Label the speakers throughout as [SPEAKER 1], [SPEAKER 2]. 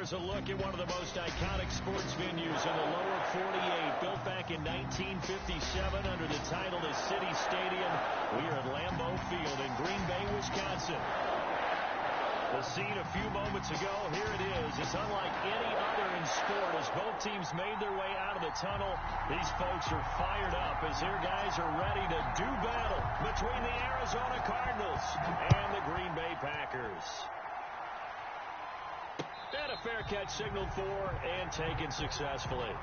[SPEAKER 1] There's a look at one of the most iconic sports venues in the lower 48. Built back in 1957 under the title of City Stadium. We are at Lambeau Field in Green Bay, Wisconsin. The scene a few moments ago, here it is. It's unlike any other in sport as both teams made their way out of the tunnel. These folks are fired up as their guys are ready to do battle between the Arizona Cardinals and the Green Bay Packers. And a fair catch signaled for and taken successfully.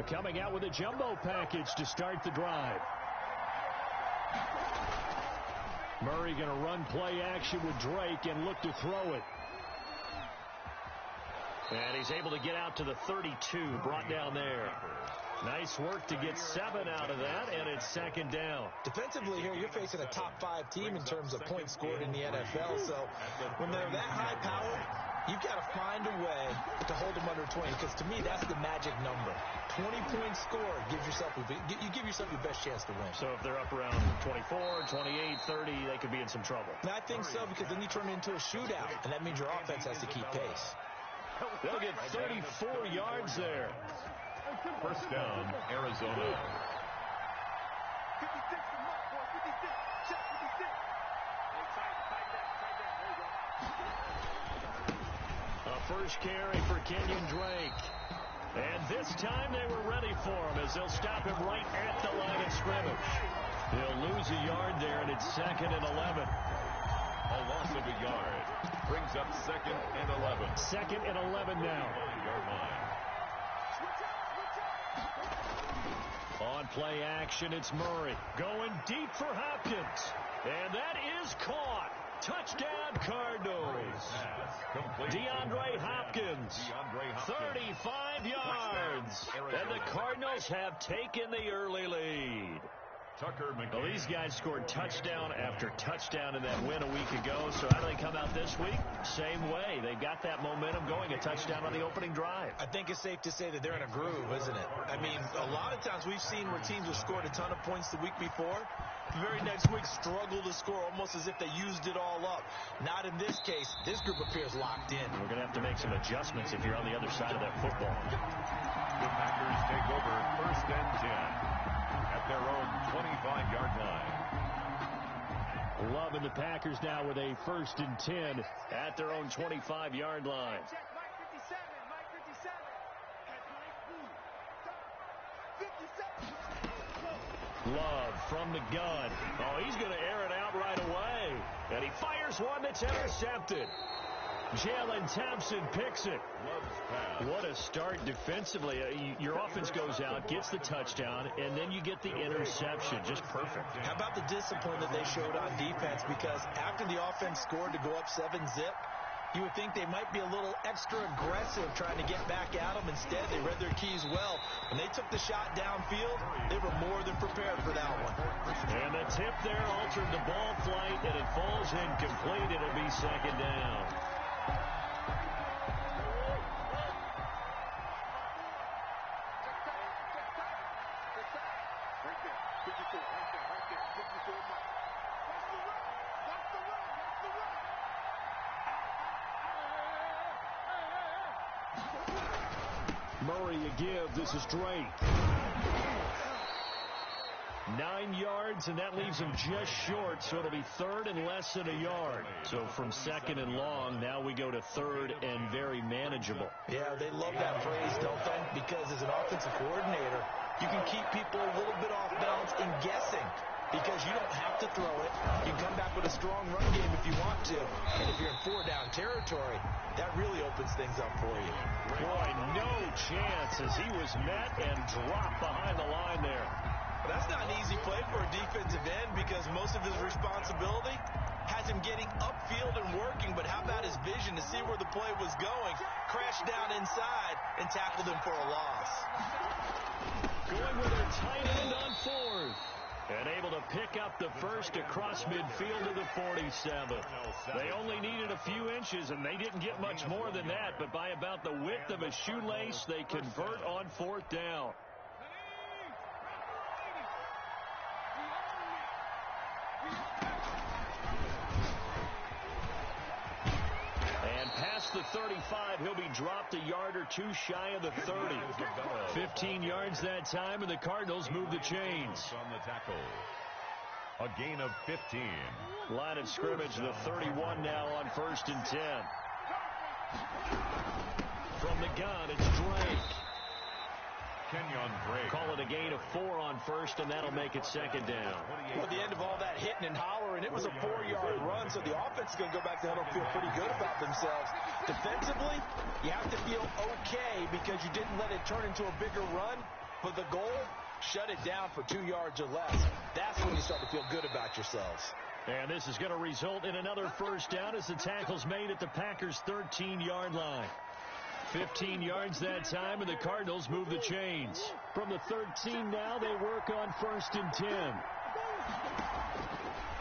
[SPEAKER 1] Coming out with a jumbo package to start the drive. Murray going to run play action with Drake and look to throw it. And he's able to get out to the 32, brought down there. Nice work to get 7 out of that, and it's second down.
[SPEAKER 2] Defensively here, you're facing a top-5 team in terms of points scored in the NFL. So when they're that high power, you've got to find a way to hold them under 20, because to me, that's the magic number. 20 points scored gives yourself you give yourself your best chance to win.
[SPEAKER 1] So if they're up around 24, 28, 30, they could be in some trouble.
[SPEAKER 2] And I think so, because then you turn it into a shootout, and that means your offense has to keep pace.
[SPEAKER 1] They'll get 34 yards there.
[SPEAKER 3] First down, Arizona.
[SPEAKER 4] 56 to Mark, boy. 56. Check 56.
[SPEAKER 1] A first carry for Kenyon Drake. And this time they were ready for him as they'll stop him right at the line of scrimmage. He'll lose a yard there, and it's 2nd and 11.
[SPEAKER 3] A loss of a yard brings up 2nd and 11.
[SPEAKER 1] 2nd and 11 now.
[SPEAKER 3] 9-yard line.
[SPEAKER 1] On play action, it's Murray going deep for Hopkins. And that is caught. Touchdown, Cardinals. DeAndre Hopkins, 35 yards. And the Cardinals have taken the early lead. Well, these guys scored touchdown after touchdown in that win a week ago. So how do they come out this week? Same way. They got that momentum going, a touchdown on the opening drive.
[SPEAKER 2] I think it's safe to say that they're in a groove, isn't it? I mean, a lot of times we've seen where teams have scored a ton of points the week before. The very next week struggle to score almost as if they used it all up. Not in this case. This group appears locked in.
[SPEAKER 1] We're going to have to make some adjustments if you're on the other side of that football.
[SPEAKER 3] The Packers take over 1st and 10 at their own 25-yard line.
[SPEAKER 1] Loving the Packers now with a 1st and 10 at their own 25-yard line.
[SPEAKER 4] Check Mike 57. Mike 57. 57.
[SPEAKER 1] Love from the gun. Oh, he's going to air it out right away. And he fires one that's intercepted. Jalen Thompson picks it. What a start defensively. Your offense goes out, gets the touchdown, and then you get the interception. Just perfect.
[SPEAKER 2] How about the discipline that they showed on defense? Because after the offense scored to go up 7-zip, you would think they might be a little extra aggressive trying to get back at them. Instead, they read their keys well. When they took the shot downfield, they were more than prepared for that one.
[SPEAKER 1] And the tip there altered the ball flight, and it falls incomplete. It'll be 2nd down. Murray a give. This is Drake. 9 yards, and that leaves him just short, so it'll be 3rd and less than a yard. So from 2nd and long, now we go to 3rd and very manageable.
[SPEAKER 2] Yeah, they love that phrase, don't they? Because as an offensive coordinator, you can keep people a little bit off balance and guessing, because you don't have to throw it. You can come back with a strong run game if you want to. And if you're in 4-down territory, that really opens things up for you.
[SPEAKER 1] Boy, no chance as he was met and dropped behind the line there.
[SPEAKER 2] But that's not an easy play for a defensive end, because most of his responsibility has him getting upfield and working. But how about his vision to see where the play was going, crashed down inside, and tackled him for a loss.
[SPEAKER 1] Going with their tight end on 4th. And able to pick up the first across midfield to the 47. They only needed a few inches, and they didn't get much more than that. But by about the width of a shoelace, they convert on 4th down. And past the 35, he'll be dropped a yard or two shy of the 30. 15 yards that time, and the Cardinals move the chains.
[SPEAKER 3] On the tackle. A gain of 15.
[SPEAKER 1] Line of scrimmage, the 31 now on 1st and 10. From the gun, it's Drake.
[SPEAKER 3] Kenyon Drake.
[SPEAKER 1] Call it a gain of 4 on 1st, and that'll make it 2nd down.
[SPEAKER 2] Well, at the end of all that hitting and hollering, it was a 4-yard run, so the offense is going to go back to huddle and feel pretty good about themselves. Defensively, you have to feel okay because you didn't let it turn into a bigger run, but the goal, shut it down for 2 yards or less. That's when you start to feel good about yourselves.
[SPEAKER 1] And this is going to result in another 1st down as the tackle's made at the Packers' 13-yard line. 15 yards that time, and the Cardinals move the chains. From the 13 now, they work on 1st and 10.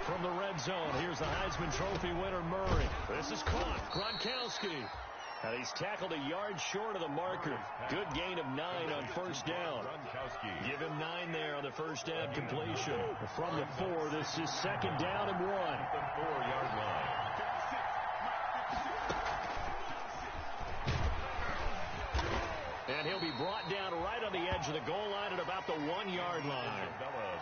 [SPEAKER 1] From the red zone, here's the Heisman Trophy winner, Murray. This is caught. Gronkowski. And he's tackled a yard short of the marker. Good gain of 9 on 1st down. Give him 9 there on the 1st down completion. From the 4, this is 2nd down and 1.
[SPEAKER 3] The 4-yard line.
[SPEAKER 1] And he'll be brought down right on the edge of the goal line at about the 1-yard line.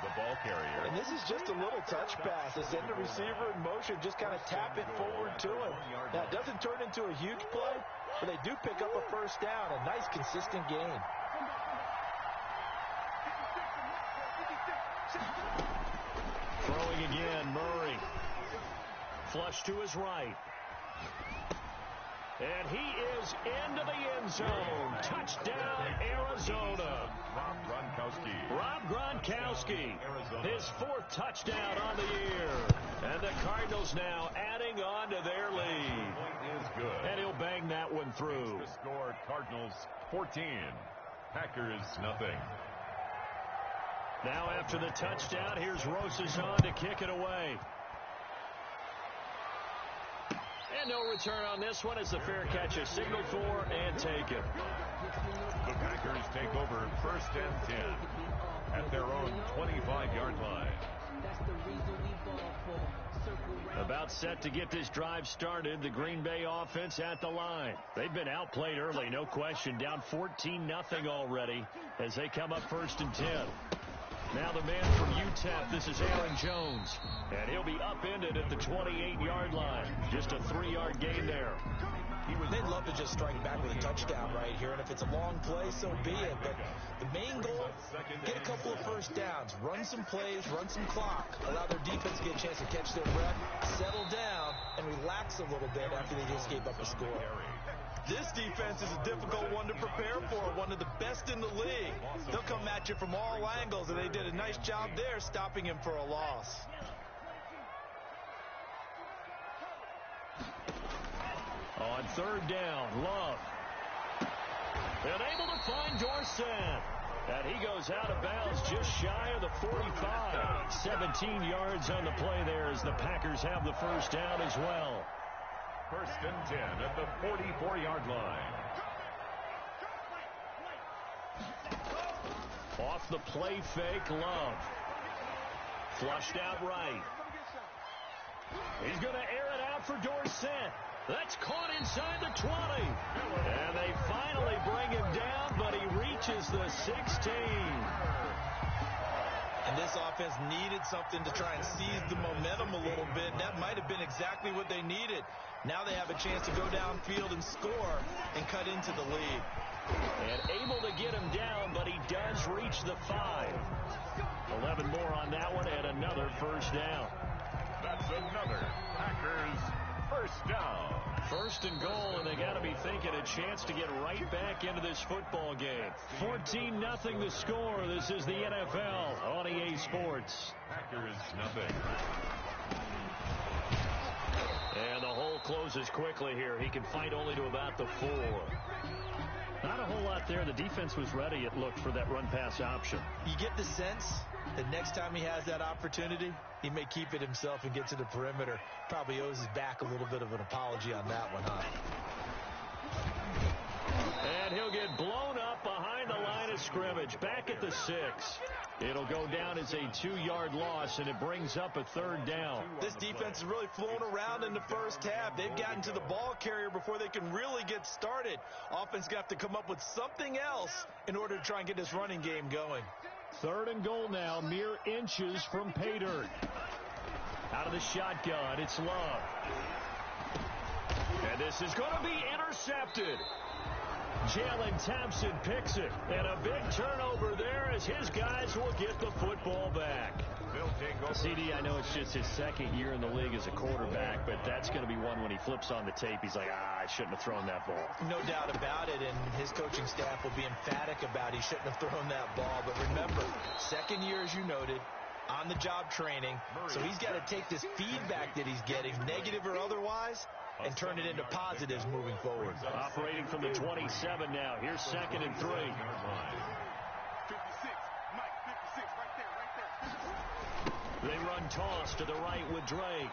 [SPEAKER 3] The ball carrier.
[SPEAKER 2] And this is just a little touch pass. They send the receiver in motion, just kind of tap it forward to him. Now, it doesn't turn into a huge play, but they do pick up a 1st down. A nice, consistent gain.
[SPEAKER 1] Throwing again, Murray. Flush to his right. And he is into the end zone. Touchdown, Arizona. Rob Gronkowski. His 4th touchdown on the year. And the Cardinals now adding on to their lead. And he'll bang that one through.
[SPEAKER 3] The score, Cardinals 14. Packers nothing.
[SPEAKER 1] Now after the touchdown, here's Rosas on to kick it away. And no return on this one as the fair catch is signaled for and taken.
[SPEAKER 3] The Packers take over 1st and 10 at their own 25-yard line.
[SPEAKER 1] About set to get this drive started, the Green Bay offense at the line. They've been outplayed early, no question. Down 14-0 already as they come up 1st and 10. Now the man from UTEP, this is Aaron Jones. And he'll be upended at the 28-yard line. Just a 3-yard gain there.
[SPEAKER 2] They'd love to just strike back with a touchdown right here, and if it's a long play, so be it. But the main goal, get a couple of 1st downs, run some plays, run some clock, allow their defense to get a chance to catch their breath, settle down, and relax a little bit after they just gave up a score. This defense is a difficult one to prepare for, one of the best in the league. They'll come at you from all angles, and they did a nice job there stopping him for a loss.
[SPEAKER 1] On 3rd down, Love. And able to find Dorsett. And he goes out of bounds just shy of the 45. 17 yards on the play there as the Packers have the 1st down as well.
[SPEAKER 3] 1st and 10 at the 44-yard line.
[SPEAKER 1] Off the play fake, Love. Flushed out right. He's going to air it out for Dorsett. That's caught inside the 20. And they finally bring him down, but he reaches the 16.
[SPEAKER 2] And this offense needed something to try and seize the momentum a little bit. That might have been exactly what they needed. Now they have a chance to go downfield and score and cut into the lead.
[SPEAKER 1] And able to get him down, but he does reach the 5. 11 more on that one and another 1st down.
[SPEAKER 3] That's another Packers 1st down.
[SPEAKER 1] 1st and goal, and they got to be thinking a chance to get right back into this football game. 14-0 the score. This is the NFL on EA Sports.
[SPEAKER 3] Packers nothing.
[SPEAKER 1] And the hole closes quickly here. He can fight only to about the 4. Not a whole lot there. The defense was ready, it looked, for that run-pass option.
[SPEAKER 2] You get the sense that next time he has that opportunity, he may keep it himself and get to the perimeter. Probably owes his back a little bit of an apology on that one, huh?
[SPEAKER 1] And he'll get blown up behind the line of scrimmage, back at the 6. It'll go down as a 2-yard loss, and it brings up a 3rd down.
[SPEAKER 2] This defense has really flown around in the first half. They've gotten to the ball carrier before they can really get started. Offense got to come up with something else in order to try and get this running game going.
[SPEAKER 1] 3rd and goal now, mere inches from pay dirt. Out of the shotgun, it's Love. And this is going to be intercepted. Jalen Thompson picks it, and a big turnover there as his guys will get the football back. CD, I know it's just his 2nd year in the league as a quarterback, but that's going to be one when he flips on the tape. He's like, I shouldn't have thrown that ball.
[SPEAKER 2] No doubt about it, and his coaching staff will be emphatic about he shouldn't have thrown that ball. But remember, 2nd year, as you noted, on-the-job training, so he's got to take this feedback that he's getting, negative or otherwise, and turn it into positives moving forward.
[SPEAKER 1] Operating from the 27 now. Here's 2nd and 3.
[SPEAKER 4] 56, Mike, 56, right there.
[SPEAKER 1] They run toss to the right with Drake.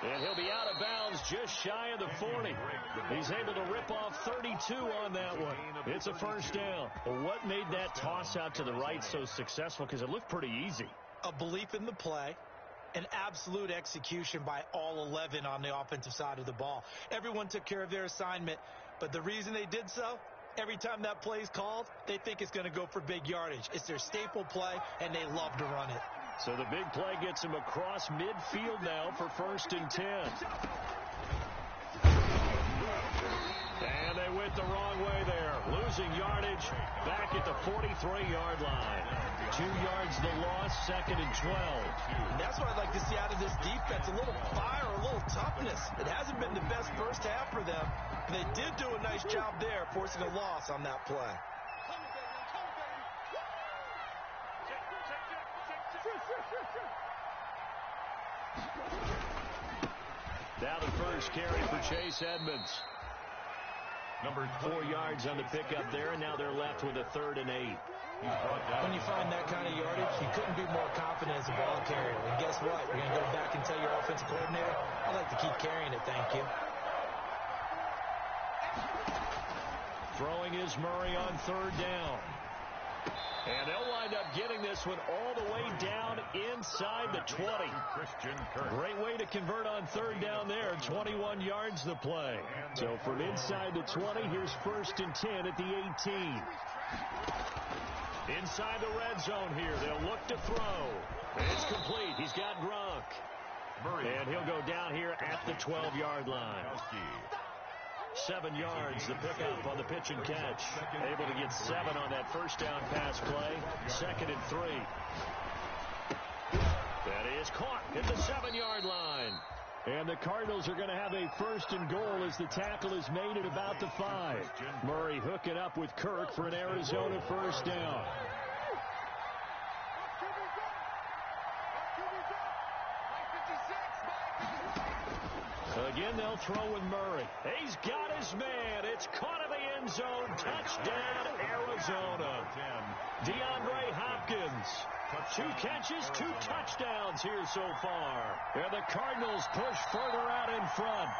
[SPEAKER 1] And he'll be out of bounds just shy of the 40. He's able to rip off 32 on that one. It's a 1st down. Well, what made that toss out to the right so successful? Because it looked pretty easy.
[SPEAKER 2] A belief in the play. An absolute execution by all 11 on the offensive side of the ball. Everyone took care of their assignment, but the reason they did so, every time that play is called, they think it's going to go for big yardage. It's their staple play, and they love to run it.
[SPEAKER 1] So the big play gets him across midfield now for 1st and 10. And they went the wrong way there. Losing yardage back at the 43-yard line. 2 yards the loss, 2nd and 12.
[SPEAKER 2] And that's what I'd like to see out of this defense. A little fire, a little toughness. It hasn't been the best first half for them. And they did do a nice job there, forcing a loss on that play.
[SPEAKER 1] Now the first carry for Chase Edmonds.
[SPEAKER 3] Number
[SPEAKER 1] 4 yards on the pickup there, and now they're left with a 3rd and 8.
[SPEAKER 2] When you find that kind of yardage, you couldn't be more confident as a ball carrier. And guess what? You're going to go back and tell your offensive coordinator, I'd like to keep carrying it, thank you.
[SPEAKER 1] Throwing is Murray on 3rd down. And they'll wind up getting this one all the way down inside the 20. Great way to convert on 3rd down there. 21 yards the play. So from inside the 20, here's 1st and 10 at the 18. Inside the red zone here. They'll look to throw. It's complete. He's got Gronk. And he'll go down here at the 12-yard line. 7 yards, the pickup on the pitch and catch. Able to get 7 on that 1st down pass play. 2nd and 3. That is caught at the 7-yard line. And the Cardinals are going to have a 1st and goal as the tackle is made at about the 5. Murray hooking up with Kirk for an Arizona 1st down. Again, they'll throw with Murray. He's got his man. It's caught in the end zone. Touchdown, Arizona. DeAndre Hopkins. 2 catches, 2 touchdowns here so far. And the Cardinals push further out in front.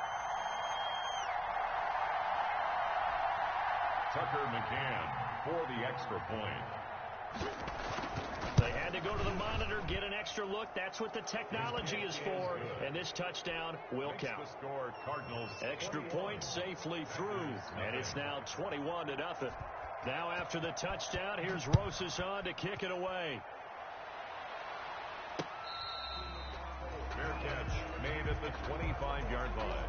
[SPEAKER 3] Tucker McCann for the extra point.
[SPEAKER 1] They had to go to the monitor, get an extra look. That's what the technology is for. And this touchdown will count.
[SPEAKER 3] Score, Cardinals.
[SPEAKER 1] Extra point safely through. And it's now 21-0. Now after the touchdown, here's Rosas on to kick it away.
[SPEAKER 3] Fair catch made at the 25-yard line.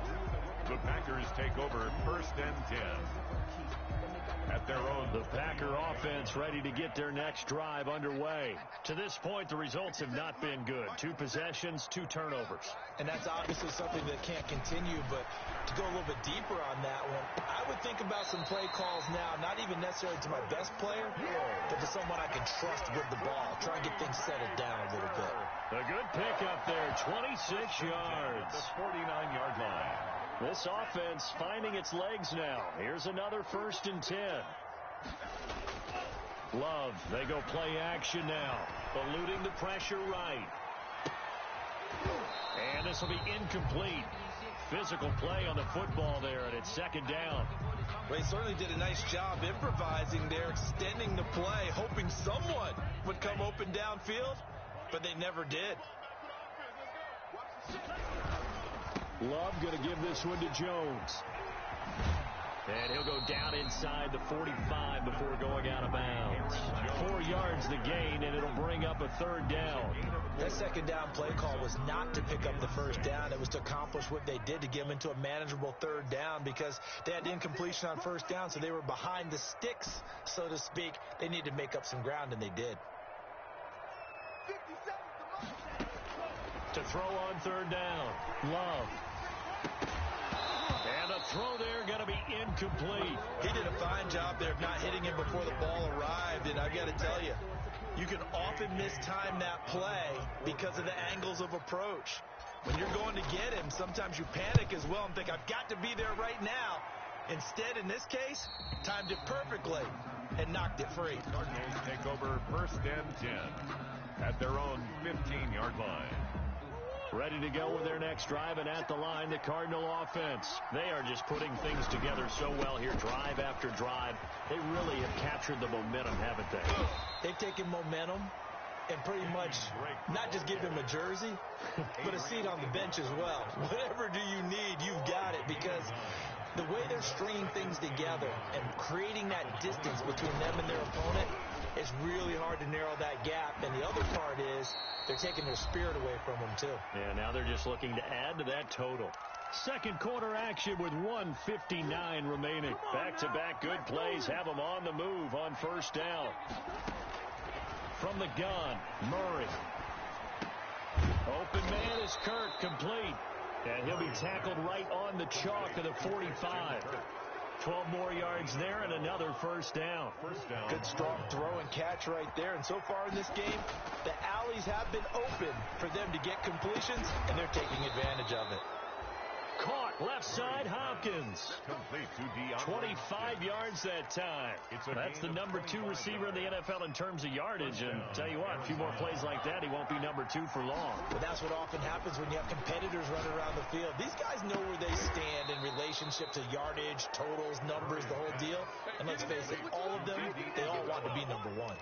[SPEAKER 3] The Packers take over 1st and 10. At their own,
[SPEAKER 1] the Packer offense ready to get their next drive underway. To this point, the results have not been good. 2 possessions, 2 turnovers.
[SPEAKER 2] And that's obviously something that can't continue, but to go a little bit deeper on that one, I would think about some play calls now, not even necessarily to my best player, but to someone I can trust with the ball. Try and get things settled down a little bit.
[SPEAKER 1] A good pickup there, 26 yards.
[SPEAKER 3] The 49-yard line.
[SPEAKER 1] Well, This offense finding its legs now. Here's another 1st and 10. Love, they go play action now. Eluding the pressure right. And this will be incomplete. Physical play on the football there, and it's 2nd down.
[SPEAKER 2] Well, he certainly did a nice job improvising there, extending the play, hoping someone would come open downfield, but they never did.
[SPEAKER 1] Love going to give this one to Jones. And he'll go down inside the 45 before going out of bounds. 4 yards the gain, and it'll bring up a 3rd down.
[SPEAKER 2] That 2nd down play call was not to pick up the 1st down. It was to accomplish what they did, to get them into a manageable 3rd down, because they had incompletion on 1st down, so they were behind the sticks, so to speak. They needed to make up some ground, and they did.
[SPEAKER 1] To throw on 3rd down, Love. And a throw there going to be incomplete.
[SPEAKER 2] He did a fine job there of not hitting him before the ball arrived, and I've got to tell you, you can often mistime that play because of the angles of approach. When you're going to get him, sometimes you panic as well and think, I've got to be there right now. Instead, in this case, timed it perfectly and knocked it free.
[SPEAKER 3] Cardinals take over 1st and 10 at their own 15-yard line.
[SPEAKER 1] Ready to go with their next drive, and at the line, the Cardinal offense. They are just putting things together so well here, drive after drive. They really have captured the momentum, haven't they?
[SPEAKER 2] They've taken momentum and pretty much not just give him a jersey, but a seat on the bench as well. Whatever do you need, you've got it, because the way they're stringing things together and creating that distance between them and their opponent, it's really hard to narrow that gap. And the other part is they're taking their spirit away from them, too.
[SPEAKER 1] Yeah, now they're just looking to add to that total. 2nd quarter action with 1:59 remaining. Back-to-back good plays have them on the move on 1st down. From the gun, Murray. Open man is Kirk, complete. And he'll be tackled right on the chalk of the 45. 12 more yards there and another 1st down.
[SPEAKER 2] Good strong throw and catch right there. And so far in this game, the alleys have been open for them to get completions, and they're taking advantage of it.
[SPEAKER 1] Caught left side, Hopkins.
[SPEAKER 3] Complete to DeAndre.
[SPEAKER 1] 25 yards that time. That's the number 2 receiver in the NFL in terms of yardage. And tell you what, a few more plays like that, he won't be number 2 for long.
[SPEAKER 2] But that's what often happens when you have competitors running around the field. These guys know where they stand in relationship to yardage, totals, numbers, the whole deal. And let's face it, all of them, they all want to be number 1.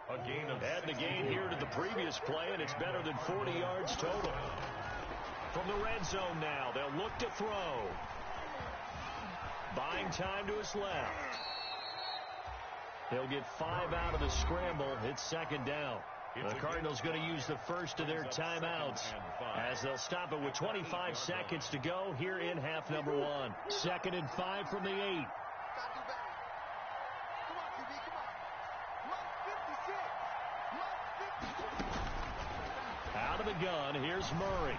[SPEAKER 1] Add the gain here to the previous play, and it's better than 40 yards total. From the red zone now, they'll look to throw. Buying time to his left. They'll get 5 out of the scramble. It's 2nd down. The Cardinals going to use the first of their timeouts as they'll stop it with 25 seconds to go here in half number 1. 2nd and 5 from the 8. Out of the gun, here's Murray.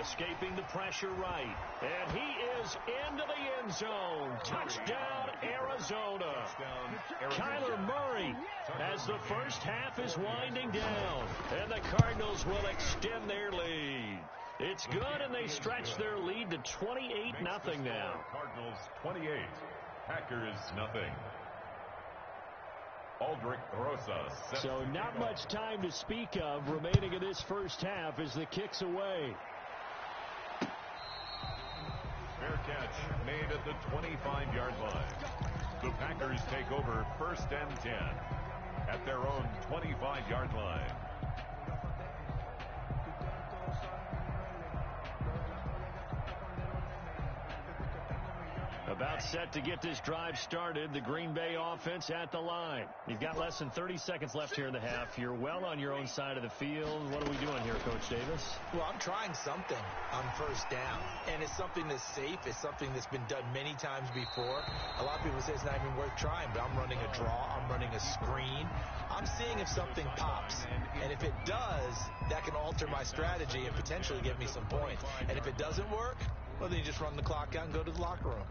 [SPEAKER 1] Escaping the pressure right. And he is into the end zone. Touchdown, Arizona. Kyler Murray as the first half is winding down. And the Cardinals will extend their lead. It's good, and they stretch their lead to 28-0 now.
[SPEAKER 3] Cardinals 28, Packers nothing. Aldrich Rosas.
[SPEAKER 1] So not much time to speak of remaining in this first half as the kick's away.
[SPEAKER 3] Fair catch made at the 25-yard line. The Packers take over 1st and 10 at their own 25-yard line.
[SPEAKER 1] About set to get this drive started. The Green Bay offense at the line. You've got less than 30 seconds left here in the half. You're well on your own side of the field. What are we doing here, Coach Davis?
[SPEAKER 2] Well, I'm trying something on 1st down, and it's something that's safe. It's something that's been done many times before. A lot of people say it's not even worth trying, but I'm running a draw. I'm running a screen. I'm seeing if something pops, and if it does, that can alter my strategy and potentially get me some points. And if it doesn't work, well, then you just run the clock out and go to the locker room.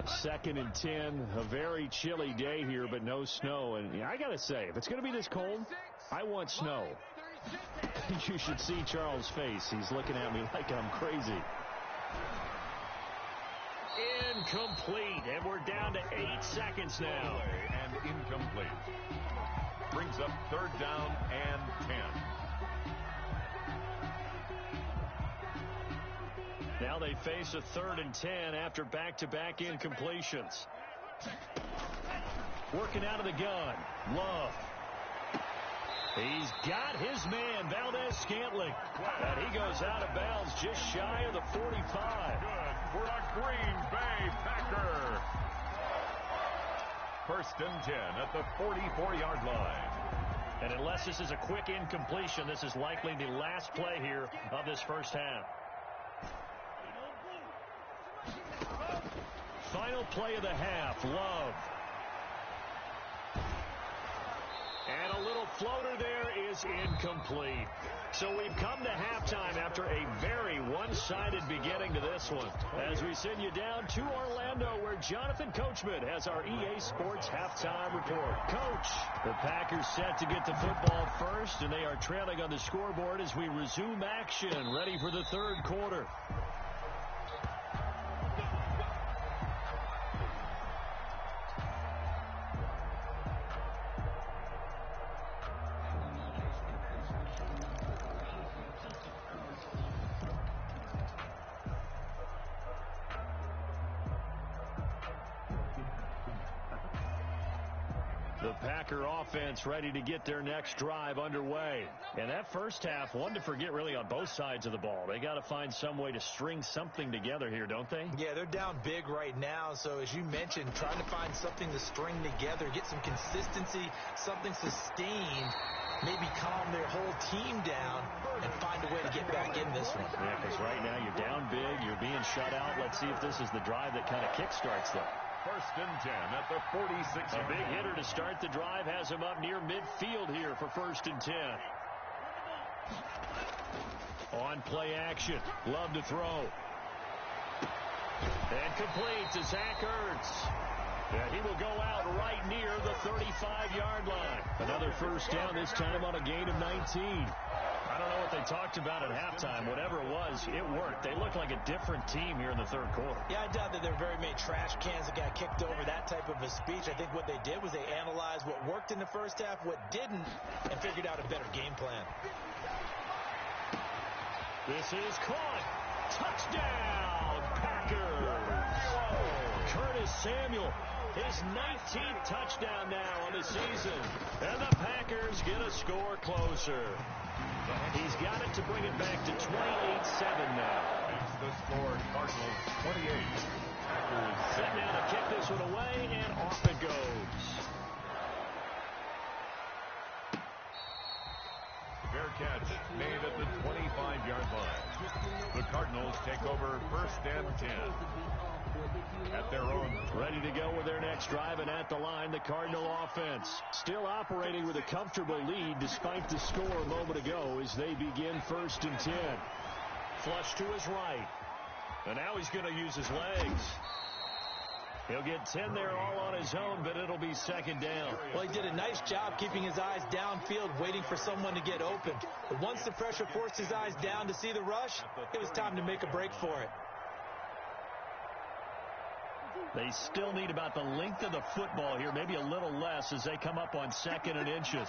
[SPEAKER 1] 2nd and 10, a very chilly day here, but no snow. And I got to say, if it's going to be this cold, I want snow. You should see Charles' face. He's looking at me like I'm crazy. Incomplete, and we're down to 8 seconds now.
[SPEAKER 3] And incomplete. Brings up 3rd down and 10.
[SPEAKER 1] Now they face a 3rd and 10 after back-to-back incompletions. Working out of the gun. Love. He's got his man, Valdez-Scantling. And he goes out of bounds just shy of the 45.
[SPEAKER 3] Good for a Green Bay Packer. 1st and 10 at the 44-yard line.
[SPEAKER 1] And unless this is a quick incompletion, this is likely the last play here of this first half. Final play of the half, Love. And a little floater there is incomplete. So we've come to halftime after a very one-sided beginning to this one. As we send you down to Orlando, where Jonathan Coachman has our EA Sports halftime report. Coach, the Packers set to get the football first, and they are trailing on the scoreboard as we resume action, ready for the 3rd quarter. The Packer offense ready to get their next drive underway. And that first half, one to forget really on both sides of the ball. They got to find some way to string something together here, don't they?
[SPEAKER 2] Yeah, they're down big right now. So as you mentioned, trying to find something to string together, get some consistency, something sustained, maybe calm their whole team down and find a way to get back in this one.
[SPEAKER 1] Yeah, because right now you're down big, you're being shut out. Let's see if this is the drive that kind of kickstarts them.
[SPEAKER 3] 1st and 10 at the 46.
[SPEAKER 1] A big hitter to start the drive has him up near midfield here for 1st and 10. On play action. Love to throw. And complete to Zach Ertz. And he will go out right near the 35-yard line. Another first down, this time on a gain of 19. I don't know what they talked about at halftime. Whatever it was, it worked. They look like a different team here in the 3rd quarter.
[SPEAKER 2] Yeah, I doubt that there are very many trash cans that got kicked over, that type of a speech. I think what they did was they analyzed what worked in the first half, what didn't, and figured out a better game plan.
[SPEAKER 1] This is caught. Touchdown, Packers. Curtis Samuel, his 19th touchdown now on the season. And the Packers get a score closer. He's got it to bring it back to 28-7 now.
[SPEAKER 3] Makes the score Cardinals 28. Packers
[SPEAKER 1] set now to kick this one away, and off it goes.
[SPEAKER 3] Fair catch made at the 25-yard line. The Cardinals take over 1st and 10. At their own.
[SPEAKER 1] Ready to go with their next drive, and at the line, the Cardinal offense. Still operating with a comfortable lead despite the score a moment ago as they begin 1st and 10. Flush to his right. And now he's going to use his legs. He'll get 10 there all on his own, but it'll be 2nd down.
[SPEAKER 2] Well, he did a nice job keeping his eyes downfield, waiting for someone to get open. But once the pressure forced his eyes down to see the rush, it was time to make a break for it.
[SPEAKER 1] They still need about the length of the football here, maybe a little less as they come up on 2nd and inches.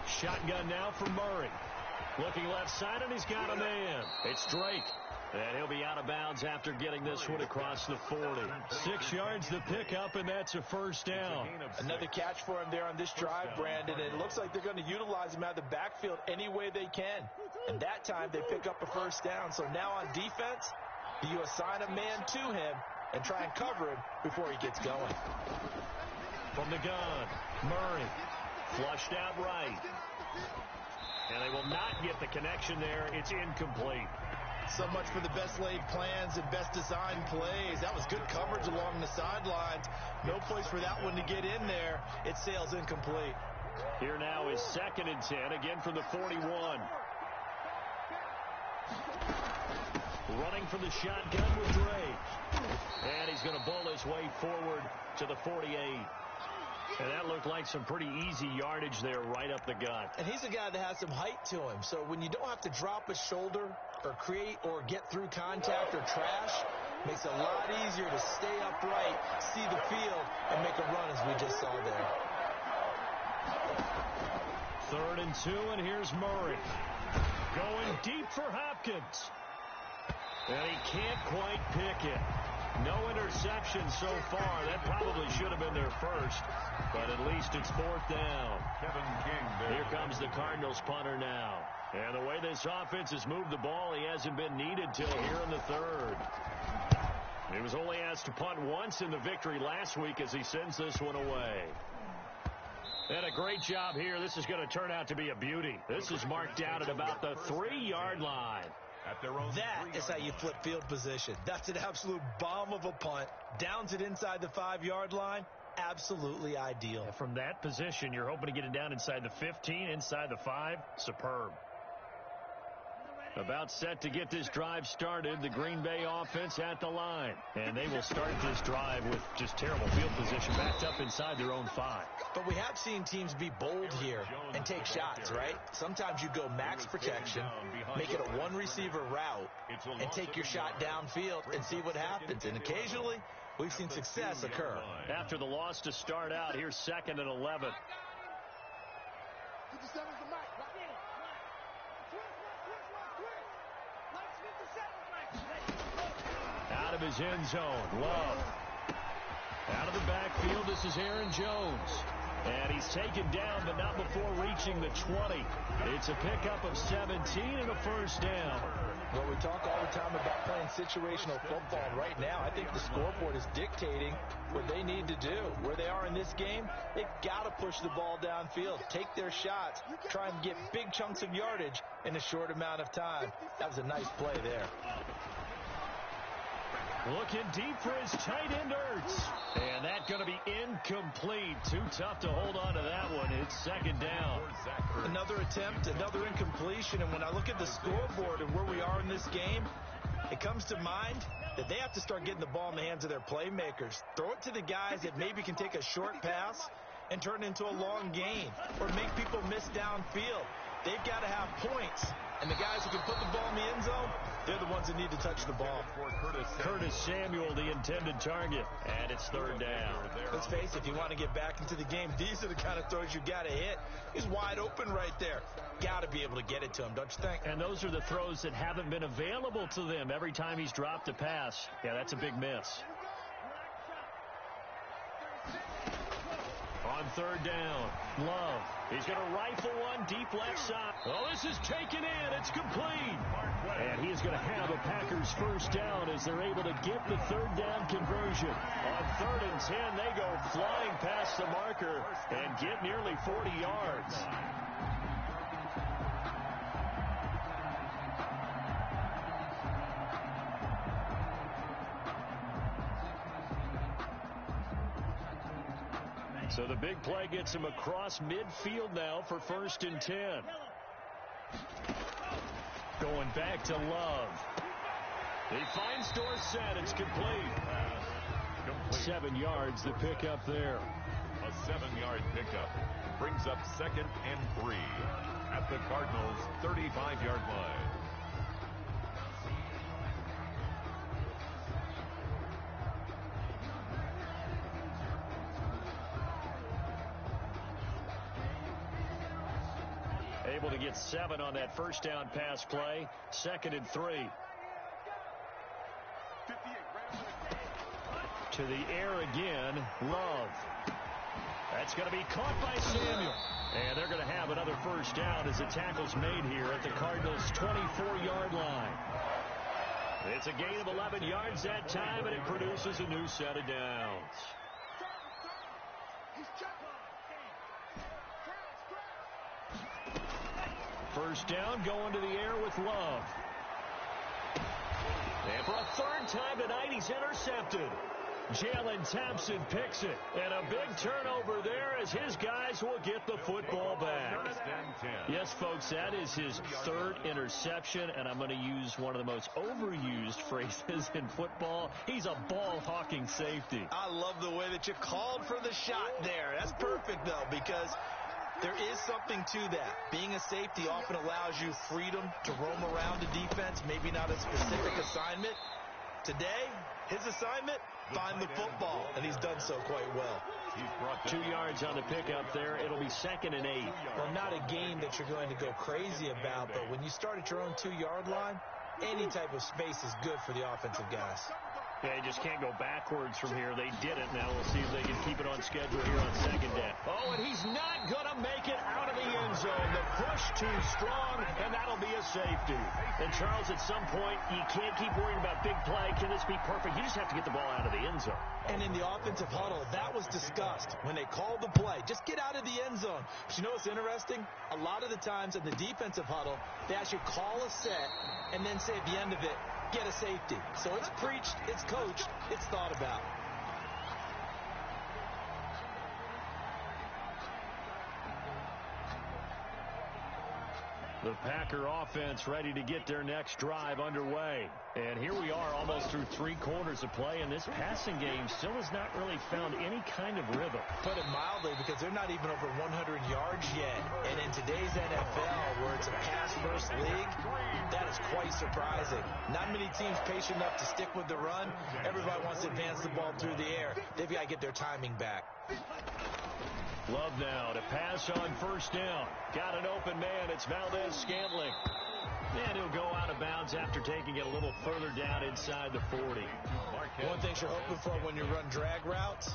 [SPEAKER 1] Shotgun now for Murray. Looking left side, and he's got a man. It's Drake. And he'll be out of bounds after getting this one across the 40. 6 yards to pick up, and that's a first down.
[SPEAKER 2] Another catch for him there on this drive, Brandon. And it looks like they're going to utilize him out of the backfield any way they can. And that time they pick up a first down. So now on defense, you assign a man to him and try and cover him before he gets going.
[SPEAKER 1] From the gun, Murray flushed out right. And they will not get the connection there. It's incomplete.
[SPEAKER 2] So much for the best laid plans and best designed plays. That was good coverage along the sidelines. No place for that one to get in there. It sails incomplete.
[SPEAKER 1] Here now is 2nd and 10, again from the 41. Running for the shotgun with Drake. And he's going to bowl his way forward to the 48. And that looked like some pretty easy yardage there right up the gut.
[SPEAKER 2] And he's a guy that has some height to him. So when you don't have to drop a shoulder or create or get through contact or trash, makes it a lot easier to stay upright, see the field, and make a run as we just saw there.
[SPEAKER 1] 3rd and 2, and here's Murray. Going deep for Hopkins. And he can't quite pick it. No interception so far. That probably should have been their first, but at least it's 4th down.
[SPEAKER 3] Kevin King there.
[SPEAKER 1] Here comes the Cardinals punter now. And the way this offense has moved the ball, he hasn't been needed till here in the 3rd. He was only asked to punt once in the victory last week as he sends this one away. And a great job here. This is going to turn out to be a beauty. This is marked out at about the 3-yard line.
[SPEAKER 2] That is how you flip field position. That's an absolute bomb of a punt. Downs it inside the 5-yard line. Absolutely ideal.
[SPEAKER 1] And from that position, you're hoping to get it down inside the 15, inside the 5. Superb. About set to get this drive started, the Green Bay offense at the line. And they will start this drive with just terrible field position, backed up inside their own 5.
[SPEAKER 2] But we have seen teams be bold here and take shots, right? Sometimes you go max protection, make it a one-receiver route, and take your shot downfield and see what happens. And occasionally, we've seen success occur.
[SPEAKER 1] After the loss to start out, here's 2nd and 11. Out of his end zone, Love. Out of the backfield, this is Aaron Jones. And he's taken down, but not before reaching the 20. It's a pickup of 17 and a 1st down.
[SPEAKER 2] Well, we talk all the time about playing situational football. Right now, I think the scoreboard is dictating what they need to do. Where they are in this game, they've got to push the ball downfield, take their shots, try and get big chunks of yardage in a short amount of time. That was a nice play there.
[SPEAKER 1] Looking deep for his tight end, Ertz. And that's going to be incomplete. Too tough to hold on to that one. It's 2nd down.
[SPEAKER 2] Another attempt, another incompletion. And when I look at the scoreboard and where we are in this game, it comes to mind that they have to start getting the ball in the hands of their playmakers. Throw it to the guys that maybe can take a short pass and turn it into a long gain or make people miss downfield. They've got to have points. And the guys who can put the ball in the end zone, they're the ones that need to touch the ball.
[SPEAKER 1] Curtis Samuel, the intended target. And it's 3rd down.
[SPEAKER 2] Let's face it, if you want to get back into the game, these are the kind of throws you got to hit. He's wide open right there. Got to be able to get it to him, don't you think?
[SPEAKER 1] And those are the throws that haven't been available to them every time he's dropped a pass. Yeah, that's a big miss. On 3rd down, Love. He's going to rifle one deep left side. Oh, this is taken in. It's complete. And he is going to have a Packers 1st down as they're able to get the 3rd down conversion. On 3rd and 10, they go flying past the marker and get nearly 40 yards. So the big play gets him across midfield now for 1st and 10. Going back to Love. He finds Dorsett. It's complete. 7 yards the pickup there.
[SPEAKER 3] A 7-yard pickup brings up 2nd and 3 at the Cardinals' 35-yard line.
[SPEAKER 1] Able to get 7 on that 1st down pass play. 2nd and 3. To the air again. Love. That's going to be caught by Samuel. And they're going to have another 1st down as the tackle's made here at the Cardinals' 24-yard line. It's a gain of 11 yards that time, and it produces a new set of downs. 1st down, going to the air with Love. And for a 3rd time tonight, he's intercepted. Jalen Thompson picks it. And a big turnover there as his guys will get the football back. Yes, folks, that is his third interception, and I'm going to use one of the most overused phrases in football. He's a ball-hawking safety.
[SPEAKER 2] I love the way that you called for the shot there. That's perfect, though, because there is something to that. Being a safety often allows you freedom to roam around the defense, maybe not a specific assignment. Today, his assignment, find the football, and he's done so quite well.
[SPEAKER 1] 2 yards on the pickup there. It'll be 2nd and 8.
[SPEAKER 2] Well, not a game that you're going to go crazy about, but when you start at your own 2-yard line, any type of space is good for the offensive guys.
[SPEAKER 1] They just can't go backwards from here. They did it. Now we'll see if they can keep it on schedule here on 2nd down. Oh, and he's not going to make it out of the end zone. The push too strong, and that'll be a safety. And, Charles, at some point, you can't keep worrying about big play. Can this be perfect? You just have to get the ball out of the end zone.
[SPEAKER 2] And in the offensive huddle, that was discussed when they called the play. Just get out of the end zone. But you know what's interesting? A lot of the times in the defensive huddle, they actually call a set and then say at the end of it, get a safety. So it's preached, it's coached, it's thought about.
[SPEAKER 1] The Packer offense ready to get their next drive underway. And here we are almost through 3 quarters of play, and this passing game still has not really found any kind of rhythm.
[SPEAKER 2] Put it mildly, because they're not even over 100 yards yet. And in today's NFL, where it's a pass-first league, that is quite surprising. Not many teams patient enough to stick with the run. Everybody wants to advance the ball through the air. They've got to get their timing back.
[SPEAKER 1] Love now to pass on 1st down. Got an open man. It's Valdez-Scantling. And he'll go out of bounds after taking it a little further down inside the 40.
[SPEAKER 2] One thing you're hoping for when you run drag routes,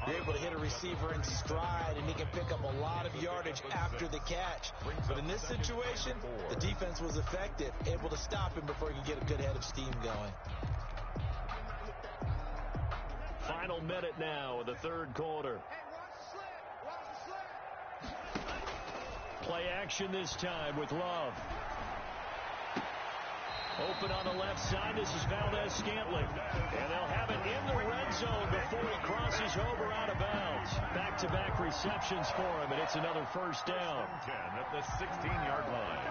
[SPEAKER 2] you're able to hit a receiver in stride, and he can pick up a lot of yardage after the catch. But in this situation, the defense was effective, able to stop him before he could get a good head of steam going.
[SPEAKER 1] Final minute now of the 3rd quarter. Play action this time with Love. Open on the left side. This is Valdez-Scantling. And they'll have it in the red zone before he crosses over out of bounds. Back-to-back receptions for him, and it's another 1st down.
[SPEAKER 3] 10 at the 16-yard line.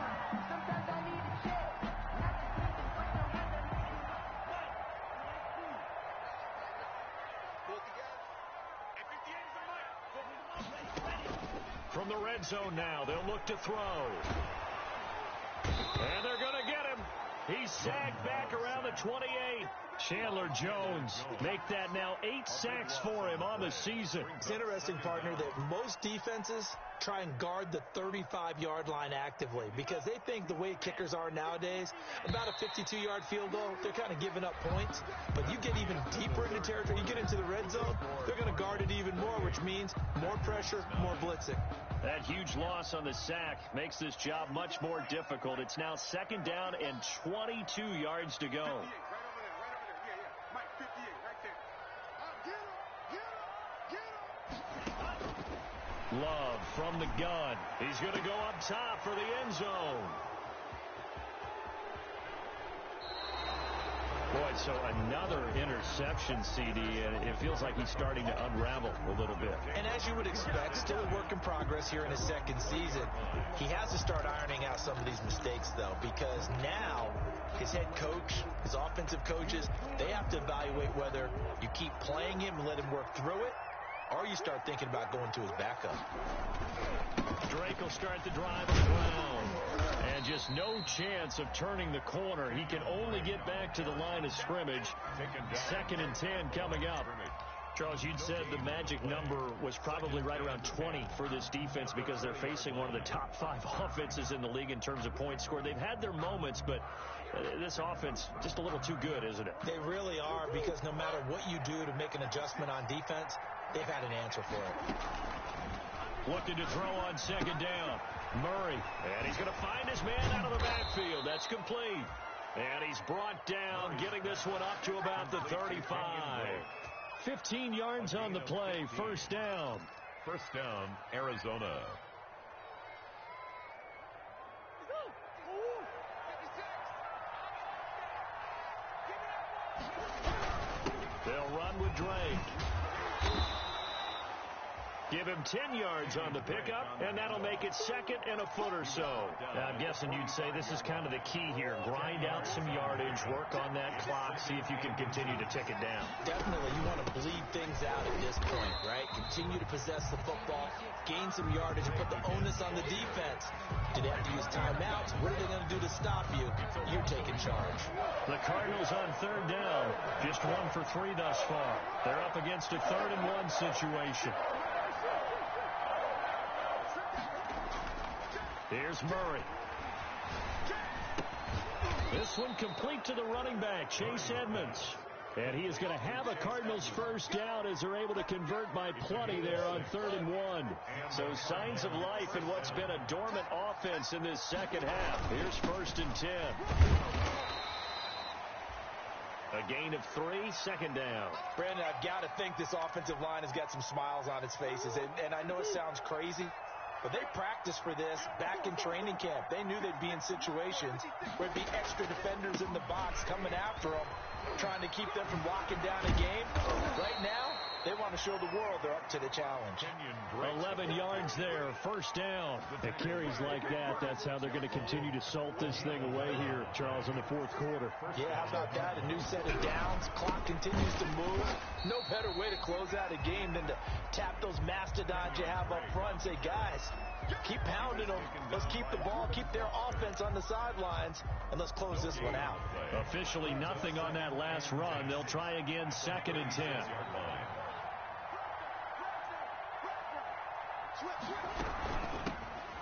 [SPEAKER 1] From the red zone now, they'll look to throw. And they're going to get him. He's sagged back around the 28. Chandler Jones make that now 8 sacks for him on the season.
[SPEAKER 2] It's interesting, partner, that most defenses try and guard the 35-yard line actively because they think the way kickers are nowadays, about a 52-yard field goal, they're kind of giving up points. But you get even deeper into territory, you get into the red zone, they're going to guard it even more, which means more pressure, more blitzing.
[SPEAKER 1] That huge loss on the sack makes this job much more difficult. It's now 2nd down and 22 yards to go. Love from the gun. He's going to go up top for the end zone. Boy, so another interception, CD, and it feels like he's starting to unravel a little bit.
[SPEAKER 2] And as you would expect, still a work in progress here in his 2nd season. He has to start ironing out some of these mistakes, though, because now his head coach, his offensive coaches, they have to evaluate whether you keep playing him and let him work through it, or you start thinking about going to his backup.
[SPEAKER 1] Drake will start the drive on the ground. And just no chance of turning the corner. He can only get back to the line of scrimmage. 2nd and 10 coming up. Charles, you'd said the magic number was probably right around 20 for this defense because they're facing one of the top 5 offenses in the league in terms of points scored. They've had their moments, but this offense just a little too good, isn't it?
[SPEAKER 2] They really are, because no matter what you do to make an adjustment on defense, they've had an answer for it.
[SPEAKER 1] Looking to throw on 2nd down. Murray, and he's going to find his man out of the backfield. That's complete. And he's brought down, getting this one up to about the 35. 15 yards on the play, 1st down.
[SPEAKER 3] 1st down, Arizona.
[SPEAKER 1] They'll run with Drake. Give him 10 yards on the pickup, and that'll make it second and a foot or so. I'm guessing you'd say this is kind of the key here. Grind out some yardage, work on that clock, see if you can continue to tick it down.
[SPEAKER 2] Definitely, you want to bleed things out at this point, right? Continue to possess the football, gain some yardage, put the onus on the defense. Do they have to use timeouts? What are they going to do to stop you? You're taking charge.
[SPEAKER 1] The Cardinals on third down, just 1 for 3 thus far. They're up against a 3rd and 1 situation. Here's Murray. This one complete to the running back, Chase Edmonds. And he is going to have a Cardinals first down as they're able to convert by plenty there on 3rd and 1. So signs of life in what's been a dormant offense in this second half. Here's 1st and 10. A gain of 3, 2nd down.
[SPEAKER 2] Brandon, I've got to think this offensive line has got some smiles on its faces. And I know it sounds crazy, but they practiced for this back in training camp. They knew they'd be in situations where there'd be extra defenders in the box coming after them, trying to keep them from locking down a game. Right now, they want to show the world they're up to the challenge.
[SPEAKER 1] 11 yards there, 1st down. At carries like that, that's how they're going to continue to salt this thing away here, Charles, in the 4th quarter.
[SPEAKER 2] Yeah, how about that? A new set of downs. Clock continues to move. No better way to close out a game than to tap those mastodons you have up front and say, guys, keep pounding them. Let's keep the ball, keep their offense on the sidelines, and let's close this one out.
[SPEAKER 1] Officially nothing on that last run. They'll try again, 2nd and 10.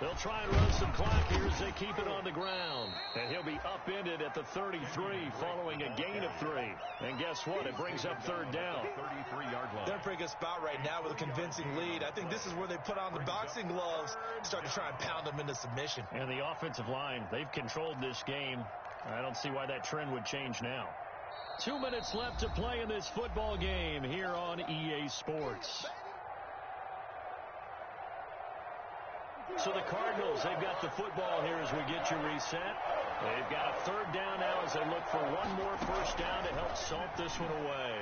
[SPEAKER 1] They'll try and run some clock here as they keep it on the ground. And he'll be upended at the 33 following a gain of 3. And guess what? It brings up 3rd down.
[SPEAKER 3] 33-yard line.
[SPEAKER 2] They're in a pretty good spot right now with a convincing lead. I think this is where they put on the boxing gloves, start to try and pound them into submission.
[SPEAKER 1] And the offensive line, they've controlled this game. I don't see why that trend would change now. 2 minutes left to play in this football game here on EA Sports. So the Cardinals, they've got the football here as we get you reset. They've got a 3rd down now as they look for one more first down to help salt this one away.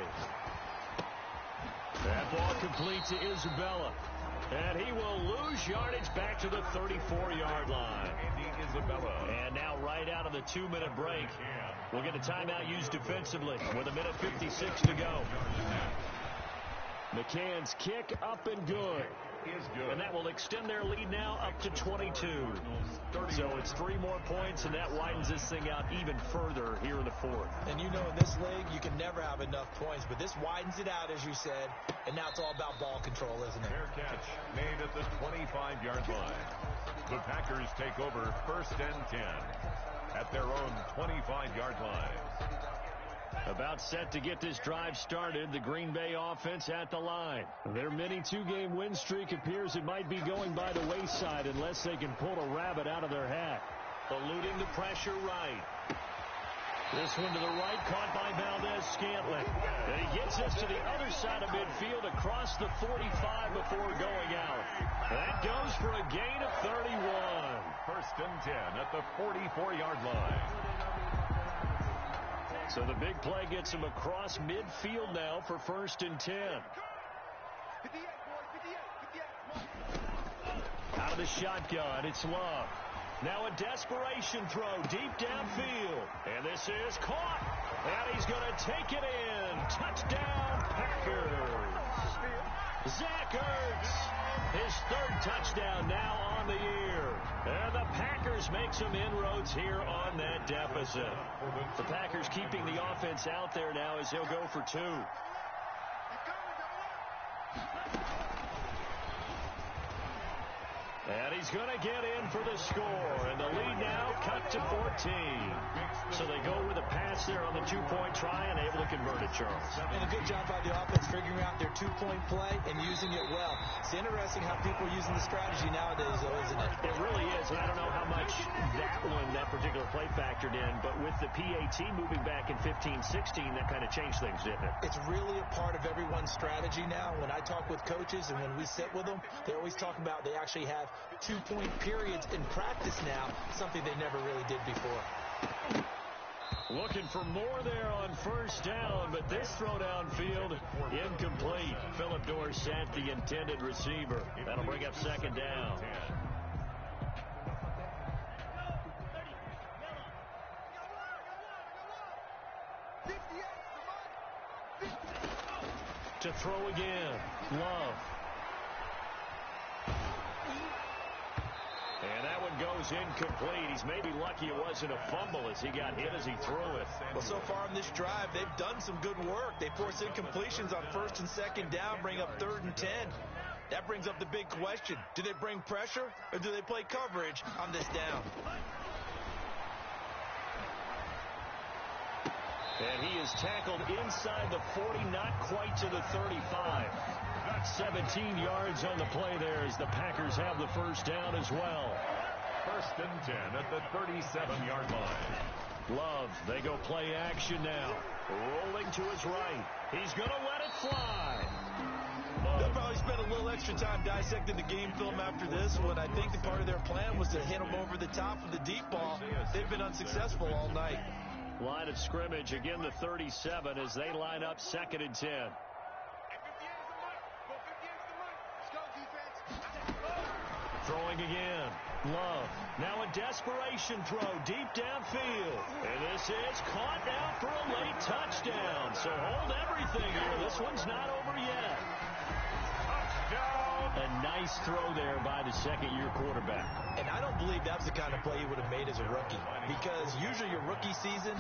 [SPEAKER 1] That ball complete to Isabella. And he will lose yardage back to the 34-yard line. And now right out of the 2-minute break, we'll get a timeout used defensively with 1:56 to go. McCann's kick up and good. And that will extend their lead now up to 22. So it's 3 more points, and that widens this thing out even further here in the 4th.
[SPEAKER 2] And you know, in this league, you can never have enough points, but this widens it out, as you said, and now it's all about ball control, isn't it?
[SPEAKER 3] Fair catch made at the 25-yard line. The Packers take over 1st and 10 at their own 25-yard line.
[SPEAKER 1] About set to get this drive started, the Green Bay offense at the line. Their mini 2-game win streak appears it might be going by the wayside unless they can pull a rabbit out of their hat. Eluding the pressure right. This one to the right, caught by Valdez-Scantling. And he gets this to the other side of midfield across the 45 before going out. That goes for a gain of 31.
[SPEAKER 3] 1st and 10 at the 44-yard line.
[SPEAKER 1] So the big play gets him across midfield now for 1st and 10. Out of the shotgun, it's Love. Now a desperation throw deep downfield. And this is caught. And he's going to take it in. Touchdown, Packers. Zach Ertz, his 3rd touchdown now on the year. And the Packers make some inroads here on that deficit. The Packers keeping the offense out there now as he'll go for 2. And he's going to get in for the score. And the lead now cut to 14. So they go with a pass there on the 2-point try and able to convert it, Charles.
[SPEAKER 2] And a good job by the offense figuring out their 2-point play and using it well. It's interesting how people are using the strategy nowadays, though, isn't it?
[SPEAKER 1] It really is. And I don't know how much that particular play factored in. But with the PAT moving back in 15-16, that kind of changed things, didn't it?
[SPEAKER 2] It's really a part of everyone's strategy now. When I talk with coaches and when we sit with them, they always talk about they actually have 2-point periods in practice now, something they never really did before.
[SPEAKER 1] Looking for more there on first down, but this throw downfield incomplete. Phillip Dorsett, the intended receiver. That'll bring up second down. To throw again, Love. And that one goes incomplete. He's maybe lucky it wasn't a fumble as he got hit as he threw it.
[SPEAKER 2] Well, so far on this drive, they've done some good work. They force incompletions on first and second down, bring up 3rd and 10. That brings up the big question. Do they bring pressure or do they play coverage on this down?
[SPEAKER 1] And he is tackled inside the 40, not quite to the 35. 17 yards on the play there as the Packers have the first down as well.
[SPEAKER 3] 1st and 10 at the 37-yard line.
[SPEAKER 1] Love, they go play action now. Rolling to his right. He's going to let it fly.
[SPEAKER 2] They'll probably spend a little extra time dissecting the game film after this one. I think the part of their plan was to hit him over the top with the deep ball. They've been unsuccessful all night.
[SPEAKER 1] Line of scrimmage, again the 37 as they line up 2nd and 10. Throwing again. Love. Now a desperation throw deep downfield. And this is caught now for a late touchdown. So hold everything here. This one's not over yet. Touchdown. A nice throw there by the second-year quarterback.
[SPEAKER 2] And I don't believe that's the kind of play he would have made as a rookie. Because usually your rookie season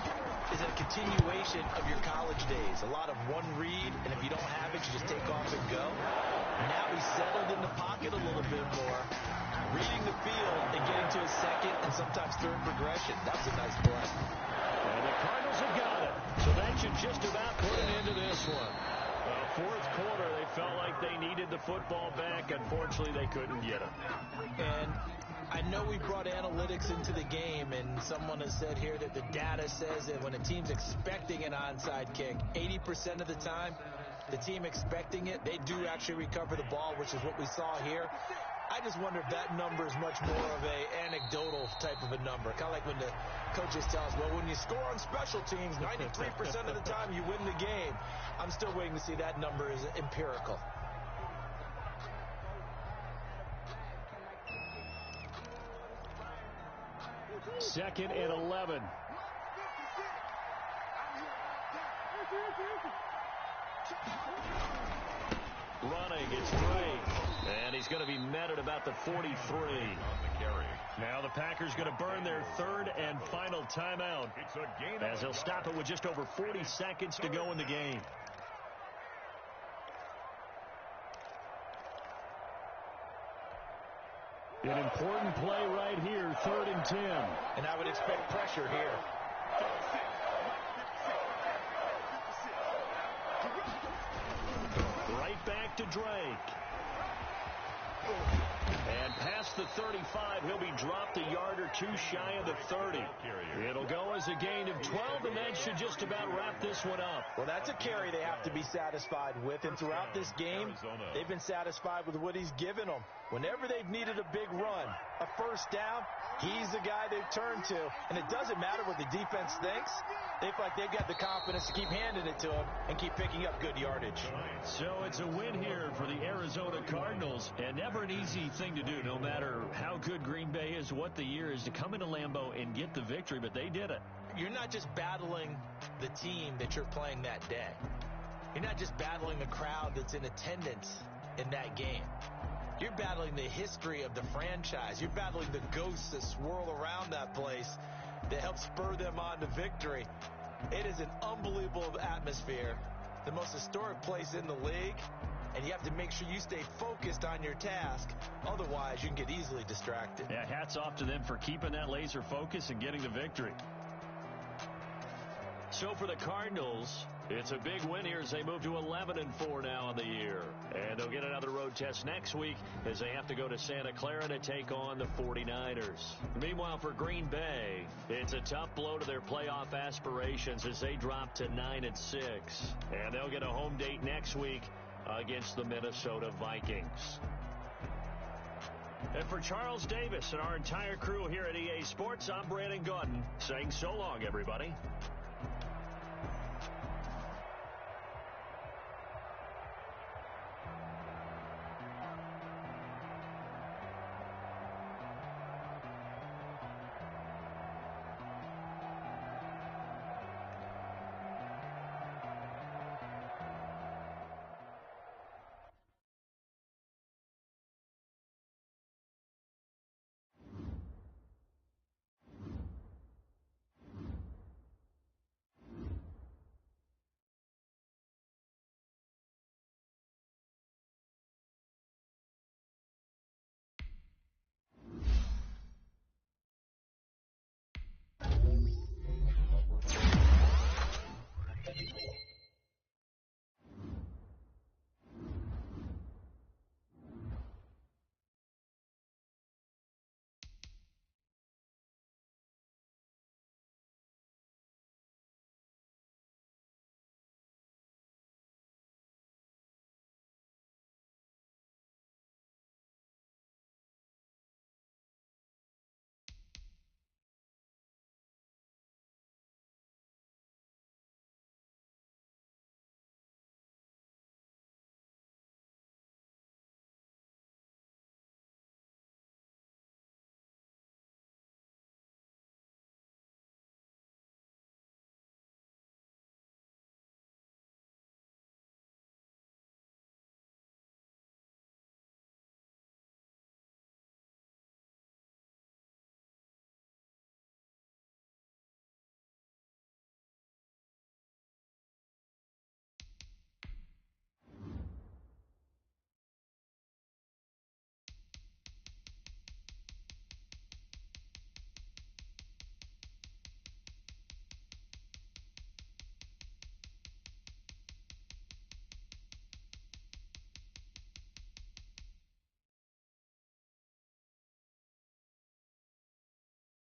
[SPEAKER 2] is a continuation of your college days. A lot of one read, and if you don't have it, you just take off and go. Now he's settled in the pocket a little bit more, reading the field and getting to his second and sometimes third progression. That was a nice play.
[SPEAKER 1] And the Cardinals have got it. So that should just about put an end to this one. Fourth quarter, they felt like they needed the football back. Unfortunately, they couldn't get it.
[SPEAKER 2] And I know we brought analytics into the game, and someone has said here that the data says that when a team's expecting an onside kick, 80% of the time, the team expecting it, they do actually recover the ball, which is what we saw here. I just wonder if that number is much more of a anecdotal type of a number. Kind of like when the coaches tell us, well, when you score on special teams, 93% of the time you win the game. I'm still waiting to see that number is empirical.
[SPEAKER 1] Second and 11. Running, it's Gray. And he's going to be met at about the 43. Now the Packers going to burn their 3rd and final timeout as they'll stop it with just over 40 seconds to go in the game. An important play right here, 3rd and 10.
[SPEAKER 2] And I would expect pressure here.
[SPEAKER 1] Right back to Drake. And past the 35, he'll be dropped a yard or two shy of the 30. It'll go as a gain of 12, and that should just about wrap this one up.
[SPEAKER 2] Well, that's a carry they have to be satisfied with, and throughout this game, they've been satisfied with what he's given them. Whenever they've needed a big run, a first down, he's the guy they've turned to. And it doesn't matter what the defense thinks. They feel like they've got the confidence to keep handing it to him and keep picking up good yardage.
[SPEAKER 1] So it's a win here for the Arizona Cardinals, and never an easy thing to do, no matter how good Green Bay is, what the year is, to come into Lambeau and get the victory, but they did it.
[SPEAKER 2] You're not just battling the team that you're playing that day. You're not just battling the crowd that's in attendance in that game. You're battling the history of the franchise. You're battling the ghosts that swirl around that place that help spur them on to victory. It is an unbelievable atmosphere, the most historic place in the league, and you have to make sure you stay focused on your task. Otherwise, you can get easily distracted.
[SPEAKER 1] Yeah, hats off to them for keeping that laser focus and getting the victory. So for the Cardinals, it's a big win here as they move to 11-4 now in the year. And they'll get another road test next week as they have to go to Santa Clara to take on the 49ers. Meanwhile, for Green Bay, it's a tough blow to their playoff aspirations as they drop to 9-6. And they'll get a home date next week against the Minnesota Vikings. And for Charles Davis and our entire crew here at EA Sports, I'm Brandon Gaudin saying so long, everybody.